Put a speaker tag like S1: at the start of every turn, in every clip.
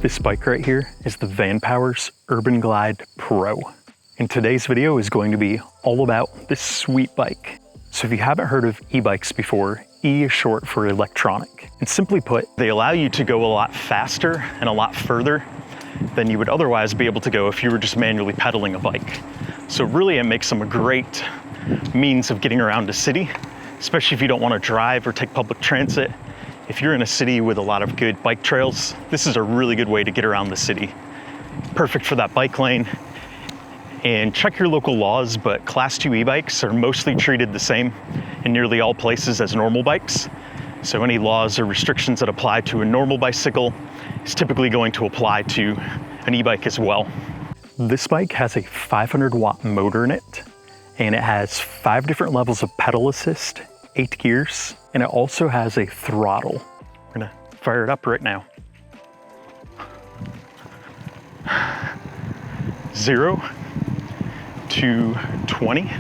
S1: This bike right here is the Vanpowers Urban Glide Pro. And today's video is going to be all about this sweet bike. So if you haven't heard of e-bikes before, E is short for electronic. And simply put, they allow you to go a lot faster and a lot further than you would otherwise be able to go if you were just manually pedaling a bike. So really it makes them a great means of getting around a city, especially if you don't want to drive or take public transit. If you're in a city with a lot of good bike trails, this is a really good way to get around the city. Perfect for that bike lane. And check your local laws, but Class 2 e-bikes are mostly treated the same in nearly all places as normal bikes. So any laws or restrictions that apply to a normal bicycle is typically going to apply to an e-bike as well. This bike has a 500-watt motor in it, and it has 5 different levels of pedal assist, 8 gears, and it also has a throttle. We're gonna fire it up right now. 0 to 20,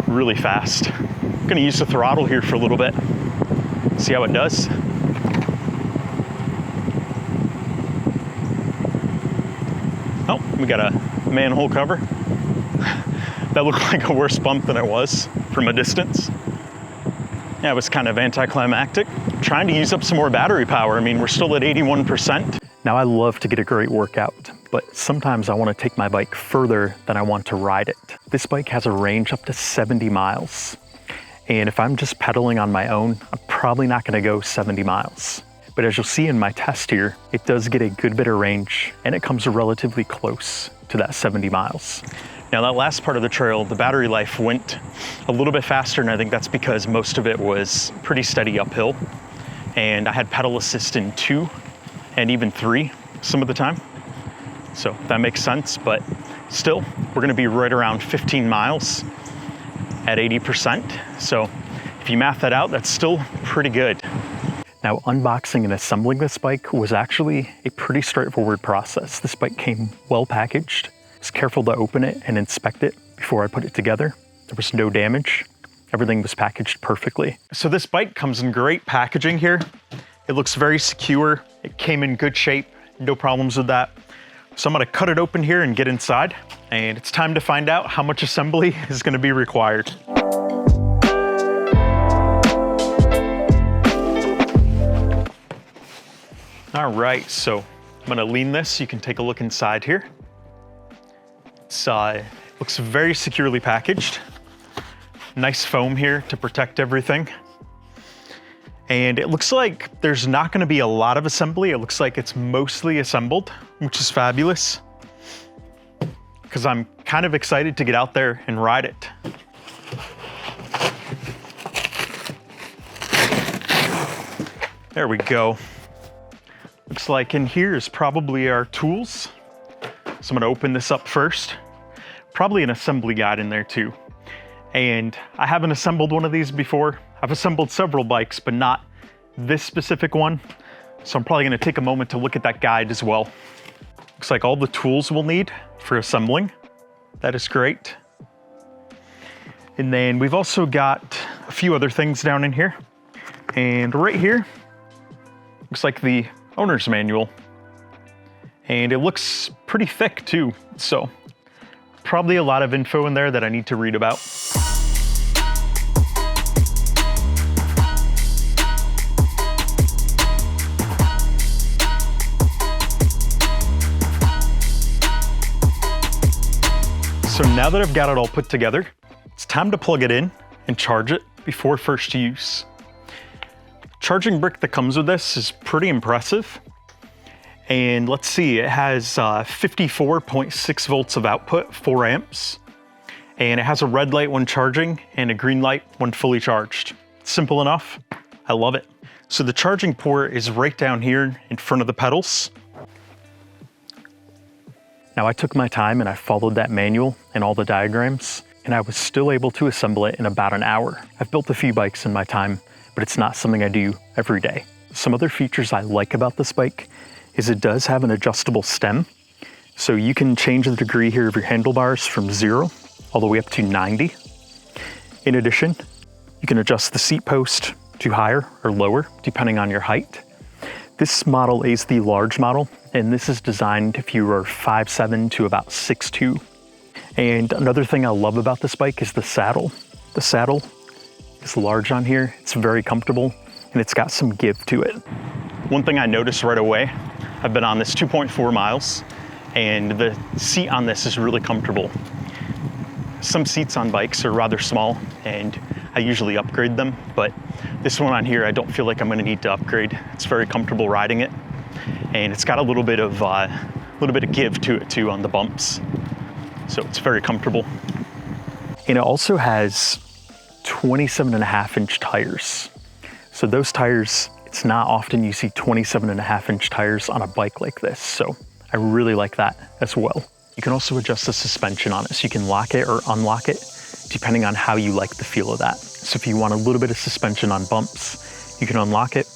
S1: really fast. I'm gonna use the throttle here for a little bit, see how it does. Oh, we got a manhole cover. That looked like a worse bump than it was from a distance. Yeah, it was kind of anticlimactic. Trying to use up some more battery power. I mean, we're still at 81%. Now I love to get a great workout, but sometimes I want to take my bike further than I want to ride it. This bike has a range up to 70 miles. And if I'm just pedaling on my own, I'm probably not going to go 70 miles. But as you'll see in my test here, it does get a good bit of range and it comes relatively close to that 70 miles. Now that last part of the trail, the battery life went a little bit faster, and I think that's because most of it was pretty steady uphill. And I had pedal assist in 2 and even 3 some of the time. So that makes sense, but still, we're gonna be right around 15 miles at 80%. So if you math that out, that's still pretty good. Now, unboxing and assembling this bike was actually a pretty straightforward process. This bike came well packaged. I was careful to open it and inspect it before I put it together. There was no damage. Everything was packaged perfectly. So this bike comes in great packaging here. It looks very secure. It came in good shape, no problems with that. So I'm gonna cut it open here and get inside, and it's time to find out how much assembly is gonna be required. All right, so I'm gonna lean this so you can take a look inside here. It looks very securely packaged. Nice foam here to protect everything. And it looks like there's not gonna be a lot of assembly. It looks like it's mostly assembled, which is fabulous, because I'm kind of excited to get out there and ride it. There we go. Looks like in here is probably our tools. So I'm gonna open this up first. Probably an assembly guide in there too. And I haven't assembled one of these before. I've assembled several bikes, but not this specific one. So I'm probably gonna take a moment to look at that guide as well. Looks like all the tools we'll need for assembling. That is great. And then we've also got a few other things down in here. And right here, looks like the owner's manual. And it looks pretty thick too. So probably a lot of info in there that I need to read about. So now that I've got it all put together, it's time to plug it in and charge it before first use. Charging brick that comes with this is pretty impressive. And let's see, it has 54.6 volts of output, 4 amps. And it has a red light when charging and a green light when fully charged. Simple enough, I love it. So the charging port is right down here in front of the pedals. Now I took my time and I followed that manual and all the diagrams, and I was still able to assemble it in about an hour. I've built a few bikes in my time, but it's not something I do every day. Some other features I like about this bike is it does have an adjustable stem. So you can change the degree here of your handlebars from 0 all the way up to 90. In addition, you can adjust the seat post to higher or lower depending on your height. This model is the large model, and this is designed if you are 5'7" to about 6'2". And another thing I love about this bike is the saddle. The saddle is large on here, it's very comfortable, and it's got some give to it. One thing I noticed right away, I've been on this 2.4 miles, and the seat on this is really comfortable. Some seats on bikes are rather small, and I usually upgrade them, but this one on here, I don't feel like I'm gonna need to upgrade. It's very comfortable riding it, and it's got a little bit of give to it too on the bumps. So it's very comfortable. And it also has 27.5-inch tires. So those tires, it's not often you see 27.5-inch tires on a bike like this. So I really like that as well. You can also adjust the suspension on it. So you can lock it or unlock it depending on how you like the feel of that. So if you want a little bit of suspension on bumps, you can unlock it,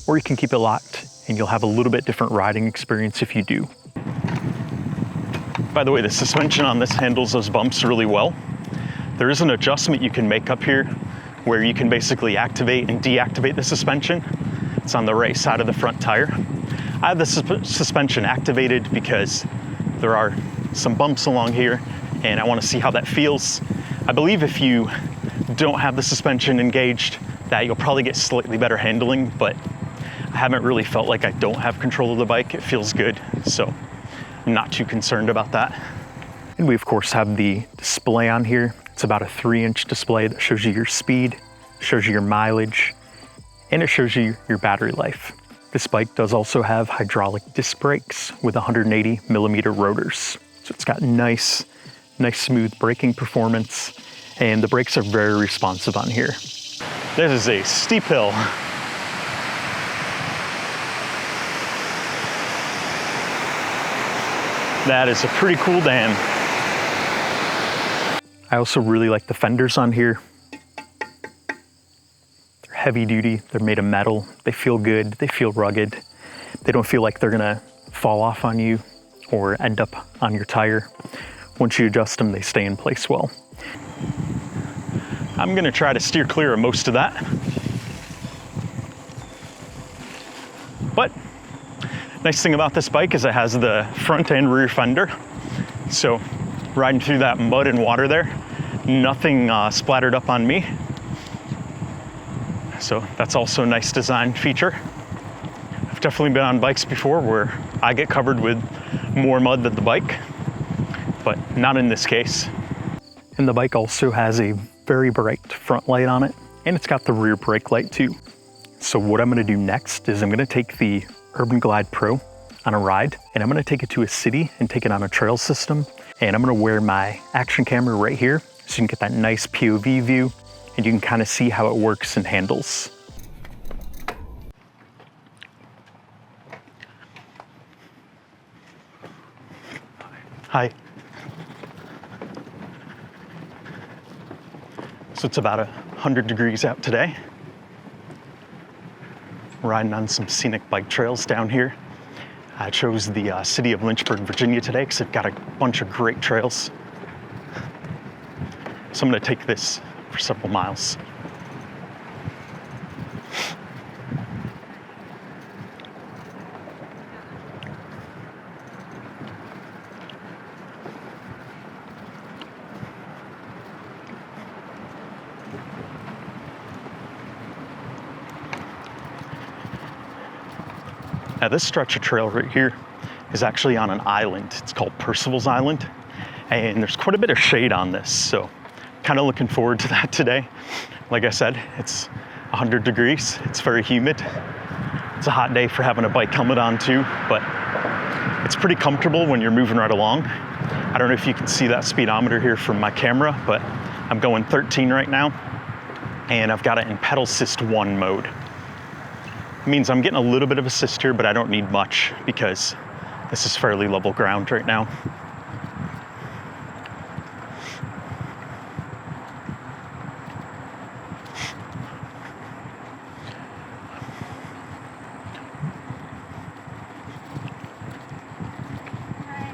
S1: or you can keep it locked and you'll have a little bit different riding experience if you do. By the way, the suspension on this handles those bumps really well. There is an adjustment you can make up here where you can basically activate and deactivate the suspension. It's on the right side of the front tire. I have the suspension activated because there are some bumps along here and I want to see how that feels. I believe if you don't have the suspension engaged, that you'll probably get slightly better handling, but I haven't really felt like I don't have control of the bike. It feels good, so I'm not too concerned about that. And we of course have the display on here. It's about a 3-inch display that shows you your speed, shows you your mileage, and it shows you your battery life. This bike does also have hydraulic disc brakes with 180mm rotors. So it's got nice smooth braking performance, and the brakes are very responsive on here. This is a steep hill. That is a pretty cool dam. I also really like the fenders on here. They're heavy duty, they're made of metal, they feel good, they feel rugged. They don't feel like they're gonna fall off on you or end up on your tire. Once you adjust them, they stay in place well. I'm gonna try to steer clear of most of that. But nice thing about this bike is it has the front and rear fender. So riding through that mud and water there, nothing splattered up on me. So that's also a nice design feature. I've definitely been on bikes before where I get covered with more mud than the bike, but not in this case. And the bike also has a very bright front light on it, and it's got the rear brake light too. So what I'm gonna do next is I'm gonna take the Urban Glide Pro on a ride, and I'm gonna take it to a city and take it on a trail system, and I'm gonna wear my action camera right here so you can get that nice POV view, and you can kind of see how it works and handles. Hi. So it's about 100 degrees out today. Riding on some scenic bike trails down here. I chose the city of Lynchburg, Virginia today because they've got a bunch of great trails. So I'm gonna take this for several miles. Now this stretch of trail right here is actually on an island. It's called Percival's Island, and there's quite a bit of shade on this, so kind of looking forward to that today. Like I said, it's 100 degrees, it's very humid. It's a hot day for having a bike helmet on too, but it's pretty comfortable when you're moving right along. I don't know if you can see that speedometer here from my camera, but I'm going 13 right now, and I've got it in pedal assist 1 mode. It means I'm getting a little bit of assist here, but I don't need much because this is fairly level ground right now.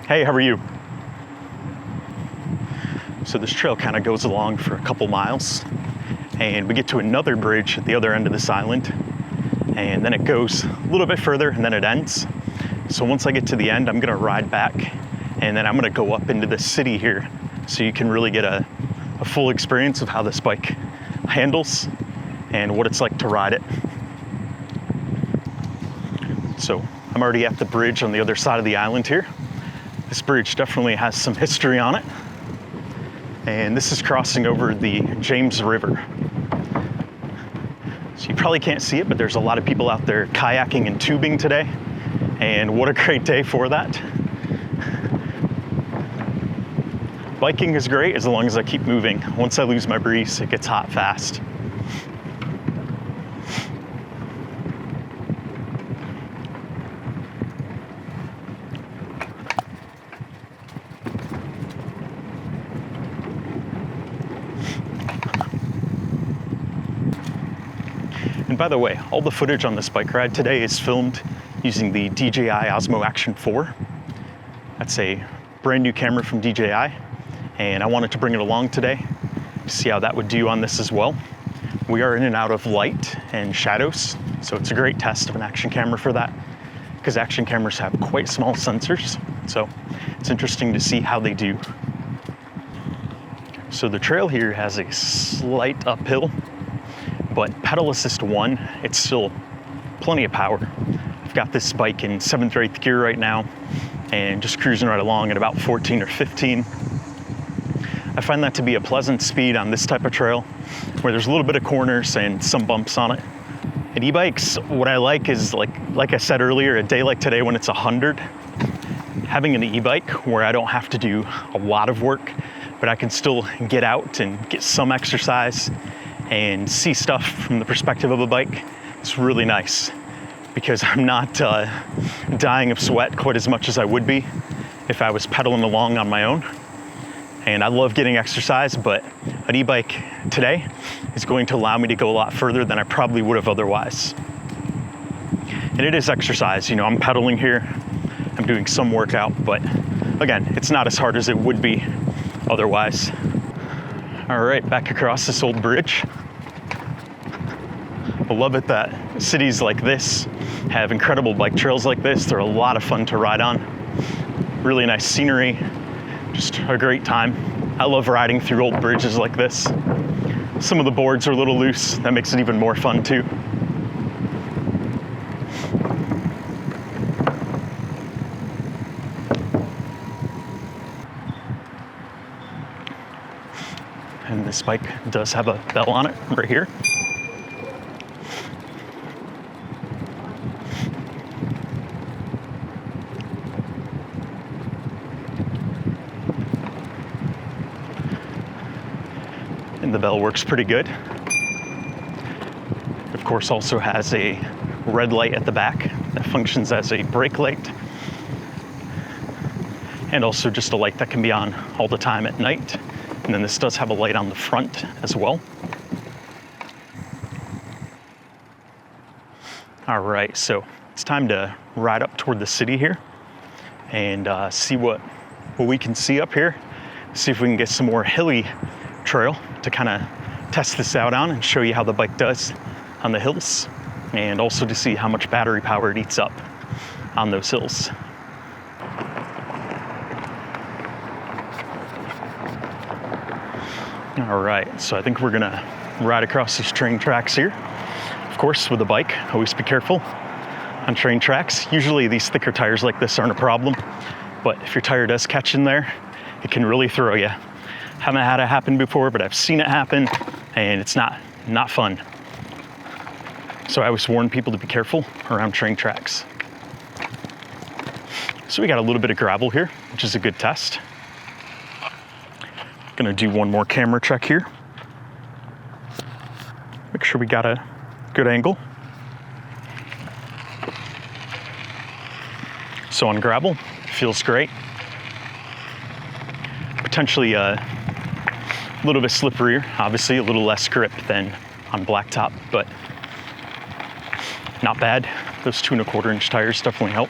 S1: Hey, how are you? So this trail kind of goes along for a couple miles, and we get to another bridge at the other end of this island. and then it goes a little bit further and then it ends. So once I get to the end, I'm gonna ride back, and then I'm gonna go up into the city here so you can really get a full experience of how this bike handles and what it's like to ride it. So I'm already at the bridge on the other side of the island here. This bridge definitely has some history on it. And this is crossing over the James River. So you probably can't see it, but there's a lot of people out there kayaking and tubing today. And what a great day for that. Biking is great as long as I keep moving. Once I lose my breeze, it gets hot fast. And by the way, all the footage on this bike ride today is filmed using the DJI Osmo Action 4. That's a brand new camera from DJI, and I wanted to bring it along today to see how that would do on this as well. We are in and out of light and shadows, so it's a great test of an action camera for that, because action cameras have quite small sensors, so it's interesting to see how they do. So the trail here has a slight uphill, but pedal assist 1, it's still plenty of power. I've got this bike in 7th or 8th gear right now and just cruising right along at about 14 or 15. I find that to be a pleasant speed on this type of trail where there's a little bit of corners and some bumps on it. At e-bikes, what I like is, like I said earlier, a day like today when it's 100, having an e-bike where I don't have to do a lot of work, but I can still get out and get some exercise and see stuff from the perspective of a bike. It's really nice because I'm not dying of sweat quite as much as I would be if I was pedaling along on my own. And I love getting exercise, but an e-bike today is going to allow me to go a lot further than I probably would have otherwise. And it is exercise, I'm pedaling here, I'm doing some workout, but again, it's not as hard as it would be otherwise. All right, back across this old bridge. I love it that cities like this have incredible bike trails like this. They're a lot of fun to ride on. Really nice scenery, just a great time. I love riding through old bridges like this. Some of the boards are a little loose. That makes it even more fun too. And this bike does have a bell on it right here. And the bell works pretty good. Of course, also has a red light at the back that functions as a brake light, and also just a light that can be on all the time at night. And then this does have a light on the front as well. All right, so it's time to ride up toward the city here and see what we can see up here. See if we can get some more hilly trail to kind of test this out on and show you how the bike does on the hills, and also to see how much battery power it eats up on those hills. All right, so I think we're gonna ride across these train tracks here. Of course, with a bike, always be careful on train tracks. Usually these thicker tires like this aren't a problem, but if your tire does catch in there, it can really throw you. Haven't had it happen before, but I've seen it happen, and it's not fun. So I always warn people to be careful around train tracks. So we got a little bit of gravel here, which is a good test. Gonna do one more camera check here. Make sure we got a good angle. So on gravel, feels great. Potentially a little bit slipperier, obviously a little less grip than on blacktop, but not bad. Those 2 1/4 inch tires definitely help.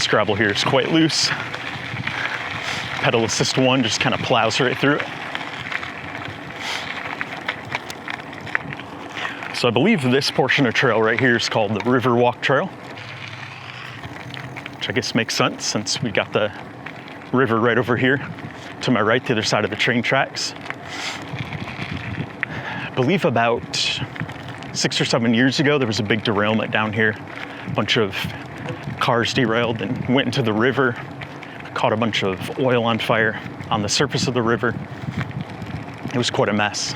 S1: This gravel here is quite loose. Pedal assist 1 just kind of plows right through it. So I believe this portion of trail right here is called the River Walk Trail, which I guess makes sense since we got the river right over here to my right, the other side of the train tracks. I believe about 6 or 7 years ago, there was a big derailment down here. A bunch of cars derailed and went into the river, caught a bunch of oil on fire on the surface of the river. It was quite a mess.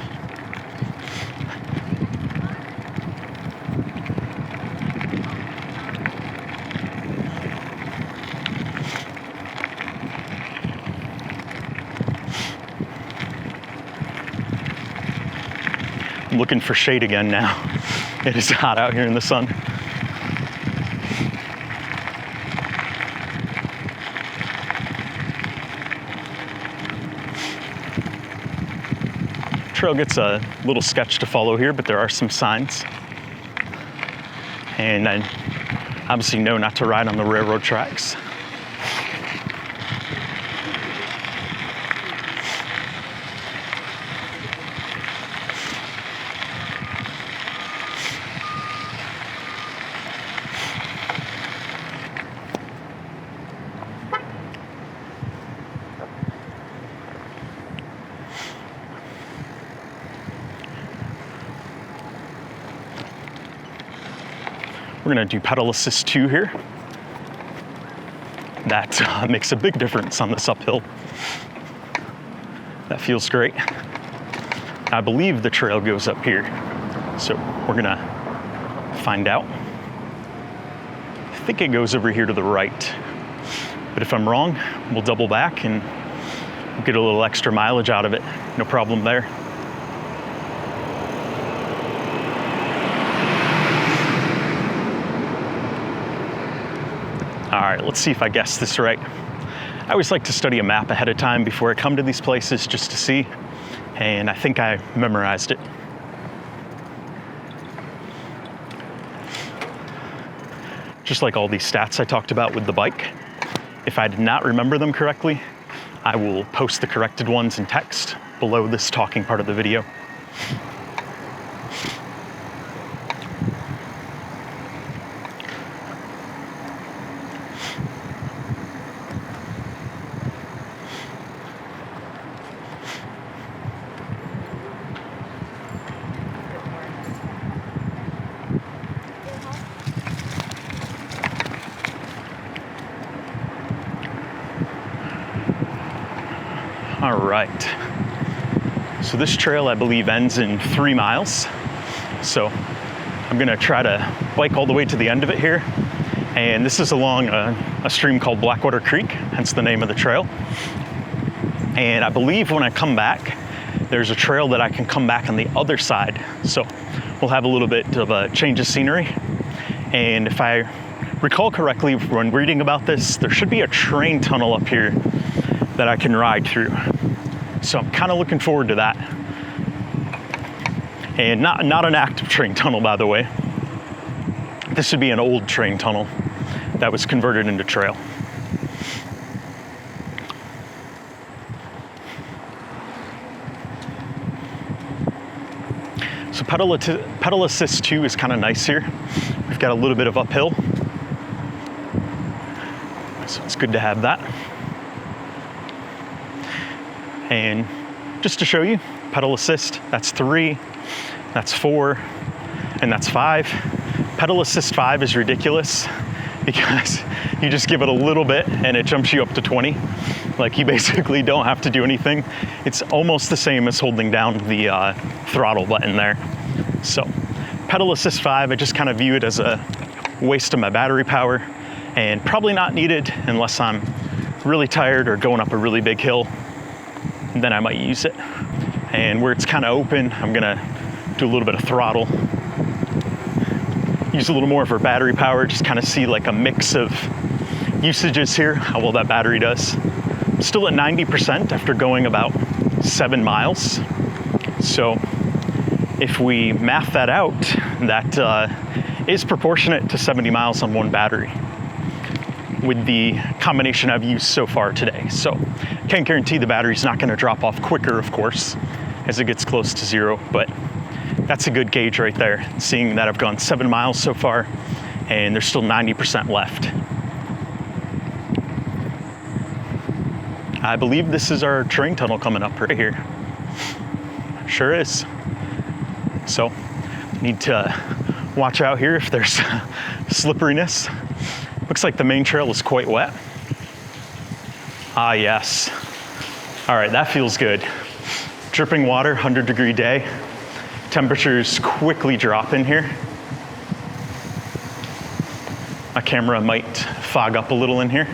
S1: I'm looking for shade again now. It is hot out here in the sun. Trail gets a little sketch to follow here, but there are some signs. And I obviously know not to ride on the railroad tracks. We're gonna do pedal assist 2 here. That makes a big difference on this uphill. That feels great. I believe the trail goes up here, so we're gonna find out. I think it goes over here to the right, but if I'm wrong, we'll double back and get a little extra mileage out of it. No problem there. All right, let's see if I guessed this right. I always like to study a map ahead of time before I come to these places just to see, and I think I memorized it. Just like all these stats I talked about with the bike, if I did not remember them correctly, I will post the corrected ones in text below this talking part of the video. All right, so this trail I believe ends in 3 miles. So I'm gonna try to bike all the way to the end of it here. And this is along a stream called Blackwater Creek, hence the name of the trail. And I believe when I come back, there's a trail that I can come back on the other side. So we'll have a little bit of a change of scenery. And if I recall correctly, when reading about this, there should be a train tunnel up here that I can ride through. So I'm kind of looking forward to that. And not an active train tunnel, by the way. This would be an old train tunnel that was converted into trail. So pedal assist 2 is kind of nice here. We've got a little bit of uphill, so it's good to have that. And just to show you, pedal assist, that's 3, that's 4, and that's 5. Pedal assist 5 is ridiculous because you just give it a little bit and it jumps you up to 20. Like, you basically don't have to do anything. It's almost the same as holding down the throttle button there. So pedal assist 5, I just kind of view it as a waste of my battery power and probably not needed unless I'm really tired or going up a really big hill. Then I might use it. And where it's kind of open, I'm gonna do a little bit of throttle. Use a little more of our battery power, just kind of see like a mix of usages here, how well that battery does. I'm still at 90% after going about 7 miles. So if we math that out, that is proportionate to 70 miles on one battery. with the combination I've used so far today. So can't guarantee the battery's not gonna drop off quicker, of course, as it gets close to zero, but that's a good gauge right there, seeing that I've gone 7 miles so far and there's still 90% left. I believe this is our train tunnel coming up right here. Sure is. So, need to watch out here if there's slipperiness. Looks like the main trail is quite wet. Ah, yes. All right, that feels good. Dripping water, 100-degree day. Temperatures quickly drop in here. My camera might fog up a little in here.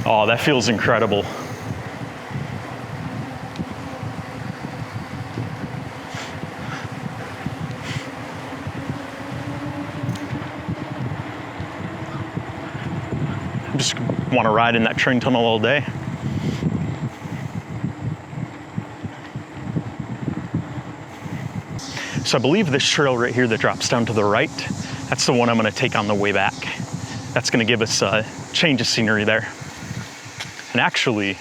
S1: Oh, that feels incredible. I just want to ride in that train tunnel all day. So I believe this trail right here that drops down to the right, that's the one I'm going to take on the way back. That's going to give us a change of scenery there. And actually,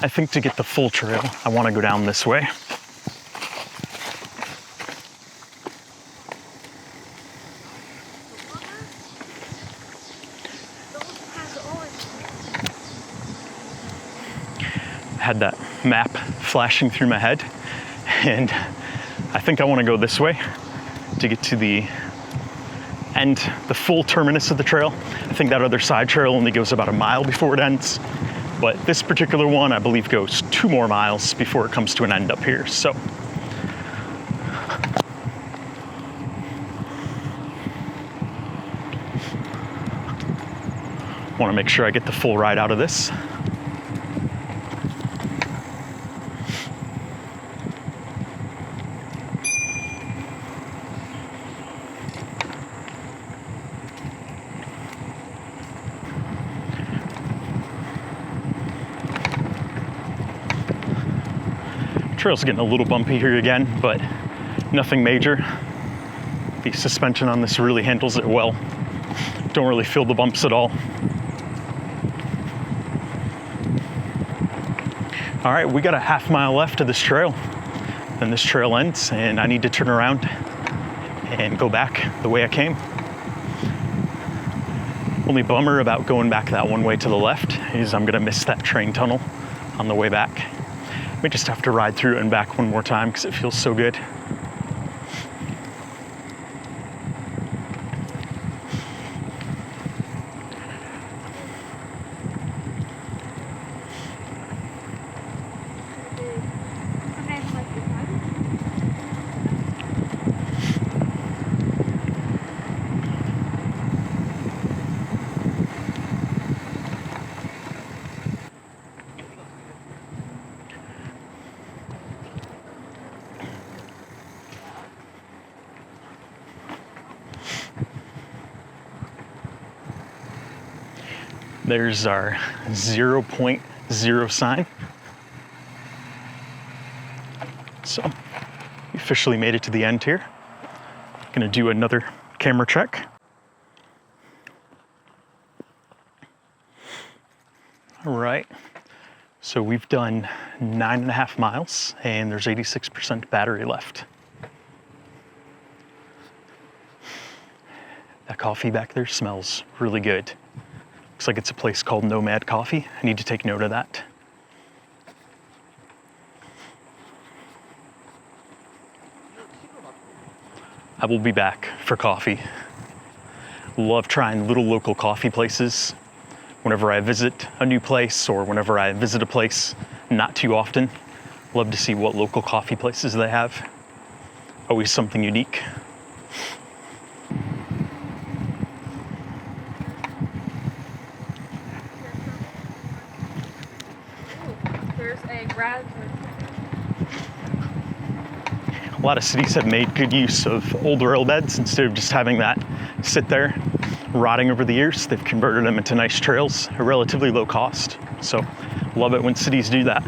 S1: I think to get the full trail, I want to go down this way. I had that map flashing through my head, and I think I want to go this way to get to the end, the full terminus of the trail. I think that other side trail only goes about a mile before it ends, but this particular one I believe goes 2 more miles before it comes to an end up here. So want to make sure I get the full ride out of this. Trail's getting a little bumpy here again, but nothing major. The suspension on this really handles it well. Don't really feel the bumps at all. All right, we got a half mile left of this trail. Then this trail ends and I need to turn around and go back the way I came. Only bummer about going back that one way to the left is I'm gonna miss that train tunnel on the way back. We just have to ride through it and back one more time because it feels so good. There's our 0.0 sign. So we officially made it to the end here. Gonna do another camera check. All right, so we've done 9.5 miles and there's 86% battery left. That coffee back there smells really good. Looks like it's a place called Nomad Coffee. I need to take note of that. I will be back for coffee. Love trying little local coffee places whenever I visit a new place or whenever I visit a place not too often. Love to see what local coffee places they have. Always something unique. A lot of cities have made good use of old rail beds instead of just having that sit there rotting over the years. They've converted them into nice trails at relatively low cost. So love it when cities do that.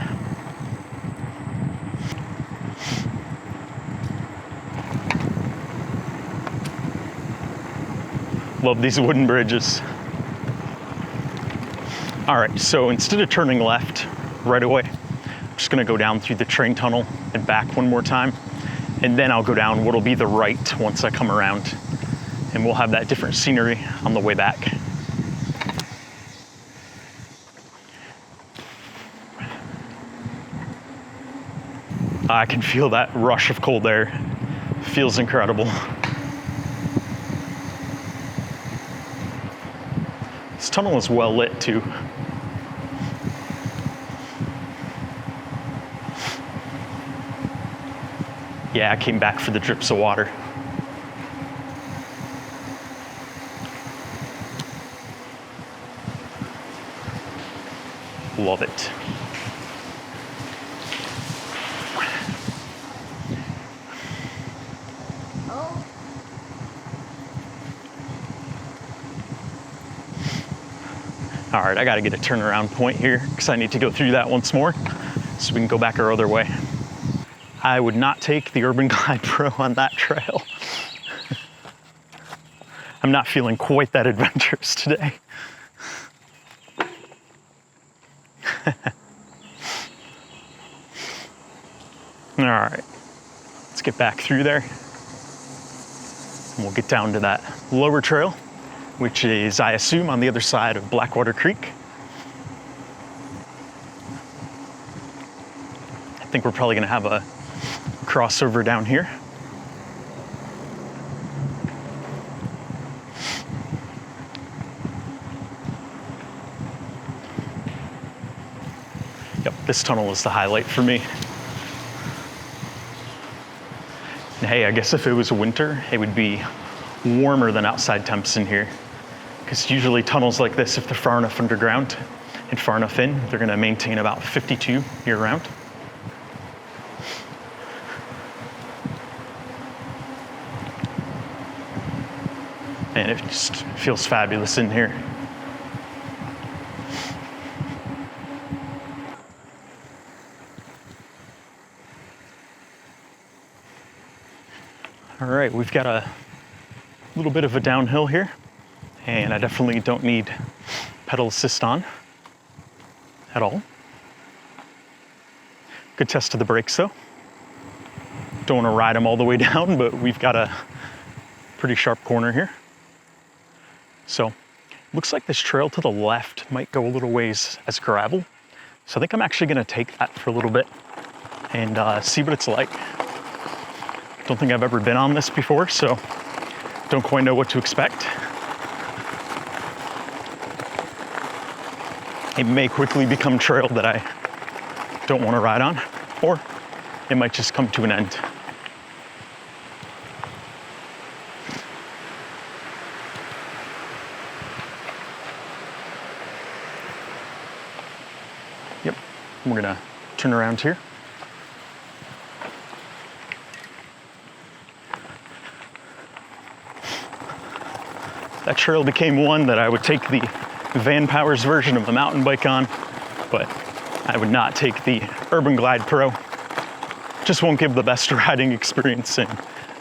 S1: Love these wooden bridges. All right, so instead of turning left right away, I'm just gonna go down through the train tunnel and back one more time. And then I'll go down what'll be the right once I come around. And we'll have that different scenery on the way back. I can feel that rush of cold air. Feels incredible. This tunnel is well lit too. Yeah, I came back for the drips of water. Love it. All right, I gotta get a turnaround point here because I need to go through that once more so we can go back our other way. I would not take the Urban Glide Pro on that trail. I'm not feeling quite that adventurous today. All right, let's get back through there. And we'll get down to that lower trail, which is, I assume, on the other side of Blackwater Creek. I think we're probably gonna have a crossover down here. Yep, this tunnel is the highlight for me. And hey, I guess if it was winter, it would be warmer than outside temps in here. Because usually tunnels like this, if they're far enough underground and far enough in, they're gonna maintain about 52 year round. And it just feels fabulous in here. All right, we've got a little bit of a downhill here, and I definitely don't need pedal assist on at all. Good test of the brakes though. Don't want to ride them all the way down, but we've got a pretty sharp corner here. So looks like this trail to the left might go a little ways as gravel. So I think I'm actually gonna take that for a little bit and see what it's like. Don't think I've ever been on this before, so don't quite know what to expect. It may quickly become trail that I don't want to ride on, or it might just come to an end. Yep, we're gonna turn around here. That trail became one that I would take the Vanpowers version of the mountain bike on, but I would not take the Urban Glide Pro. Just won't give the best riding experience, and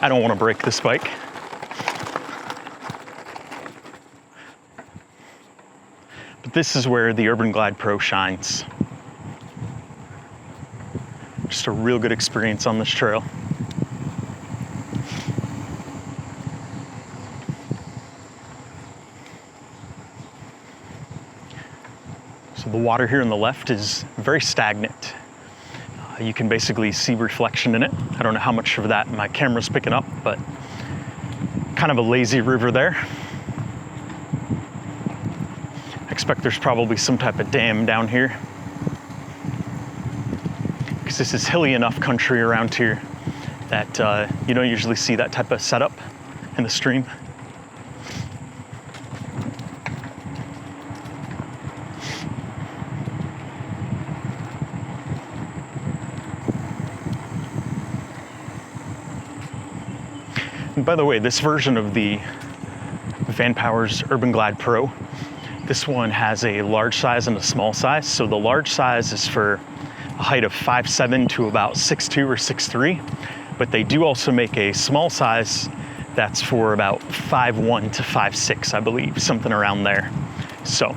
S1: I don't want to break this bike. But this is where the Urban Glide Pro shines. Just a real good experience on this trail. So the water here on the left is very stagnant. You can basically see reflection in it. I don't know how much of that my camera's picking up, but kind of a lazy river there. I expect there's probably some type of dam down here, because this is hilly enough country around here that you don't usually see that type of setup in the stream. And by the way, this version of the Vanpowers Urban Glide Pro, this one has a large size and a small size. So the large size is for a height of 5'7" to about 6'2" or 6'3", but they do also make a small size That's for about 5'1" to 5'6", I believe, something around there. So,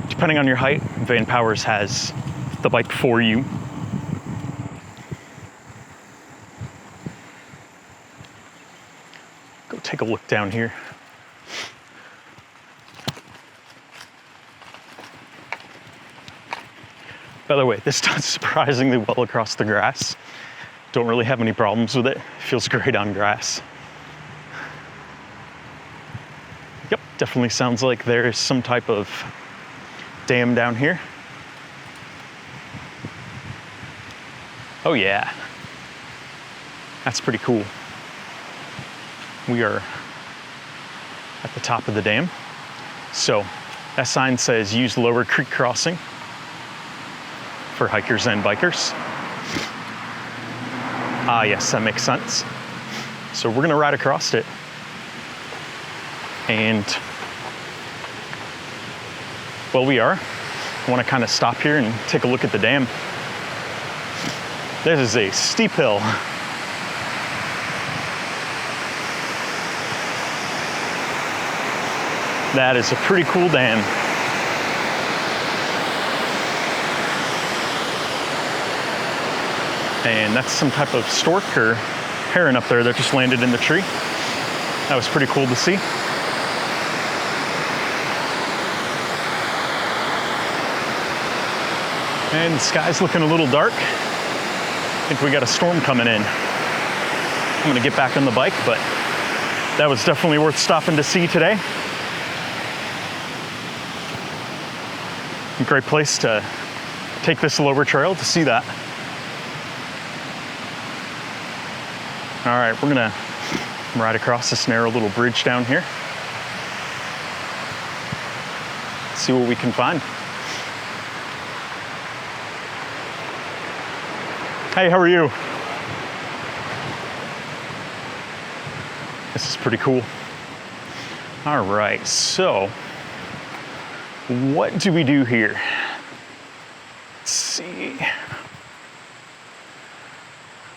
S1: depending on your height, Vanpowers has the bike for you. Go take a look down here. By the way, this does surprisingly well across the grass. Don't really have any problems with it. Feels great on grass. Yep, definitely sounds like there is some type of dam down here. Oh yeah, that's pretty cool. We are at the top of the dam. So that sign says use lower creek crossing for hikers and bikers. Ah, yes, that makes sense. So we're gonna ride across it. And, well, we are. I wanna kind of stop here and take a look at the dam. This is a steep hill. That is a pretty cool dam. And that's some type of stork or heron up there that just landed in the tree. That was pretty cool to see. And the sky's looking a little dark. I think we got a storm coming in. I'm gonna get back on the bike, but that was definitely worth stopping to see today. A great place to take this lower trail to see that. All right, we're gonna ride across this narrow little bridge down here. See what we can find. Hey, how are you? This is pretty cool. All right, so what do we do here? Let's see.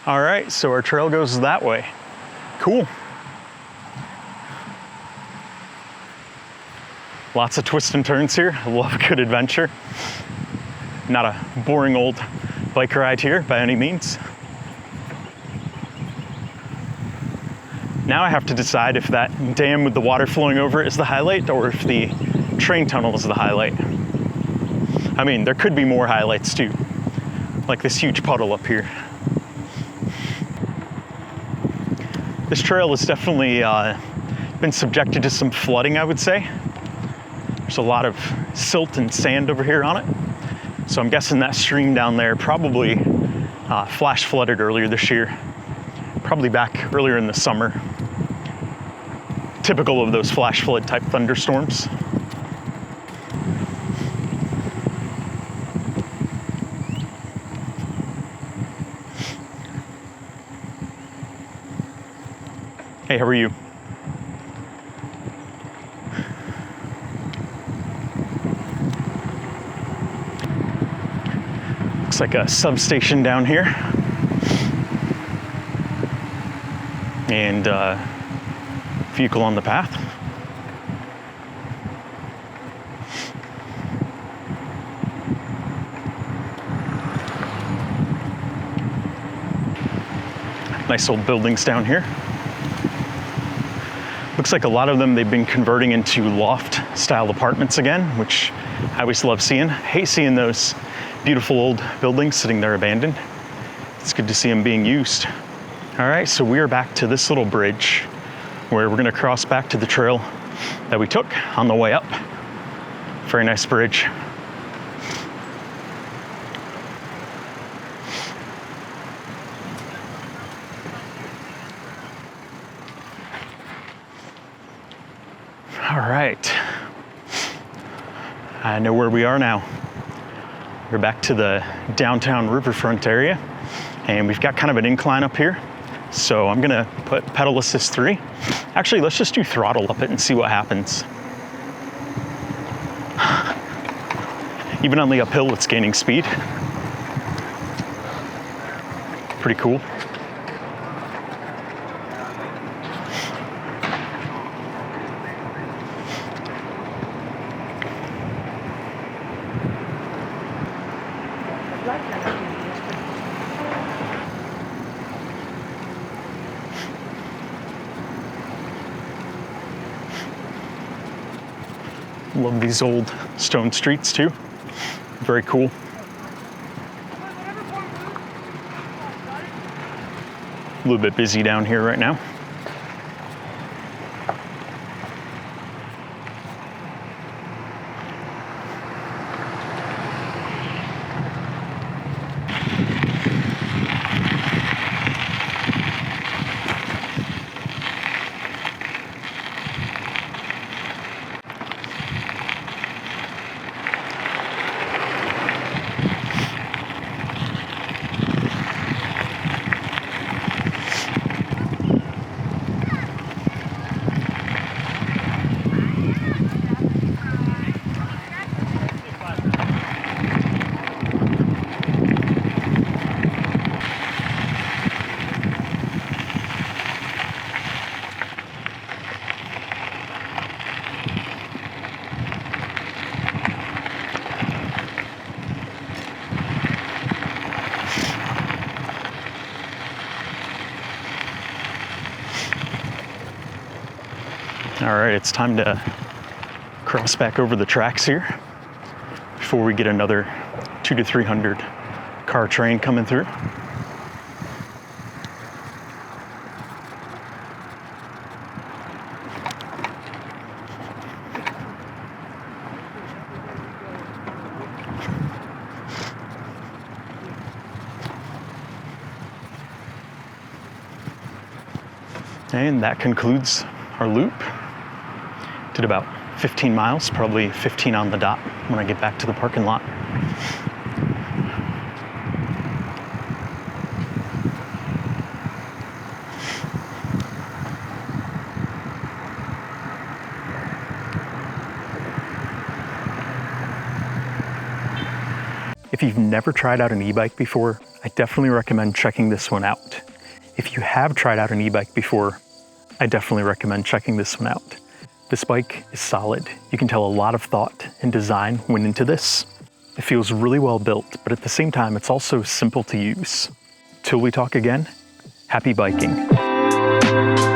S1: All right, so our trail goes that way. Cool. Lots of twists and turns here. I love a good adventure. Not a boring old bike ride here by any means. Now I have to decide if that dam with the water flowing over it is the highlight or if the train tunnel is the highlight. I mean, there could be more highlights too, like this huge puddle up here. This trail has definitely been subjected to some flooding, I would say. There's a lot of silt and sand over here on it. So I'm guessing that stream down there probably flash flooded earlier this year, probably back earlier in the summer. Typical of those flash flood type thunderstorms. Hey, how are you? Looks like a substation down here. And vehicle on the path. Nice old buildings down here. Looks like a lot of them they've been converting into loft style apartments again, which I always love seeing. Hate seeing those beautiful old buildings sitting there abandoned. It's good to see them being used. All right, so we are back to this little bridge where we're gonna cross back to the trail that we took on the way up. Very nice bridge. All right, I know where we are now. We're back to the downtown riverfront area, and we've got kind of an incline up here. So I'm gonna put pedal assist 3. Actually, let's just do throttle up it and see what happens. Even on the uphill, it's gaining speed. Pretty cool. Love these old stone streets too. Very cool. A little bit busy down here right now. All right, it's time to cross back over the tracks here before we get another 200 to 300 car train coming through. And that concludes our loop. Did about 15 miles, probably 15 on the dot when I get back to the parking lot. If you've never tried out an e-bike before, I definitely recommend checking this one out. If you have tried out an e-bike before, I definitely recommend checking this one out. This bike is solid. You can tell a lot of thought and design went into this. It feels really well built, but at the same time, it's also simple to use. Till we talk again, happy biking.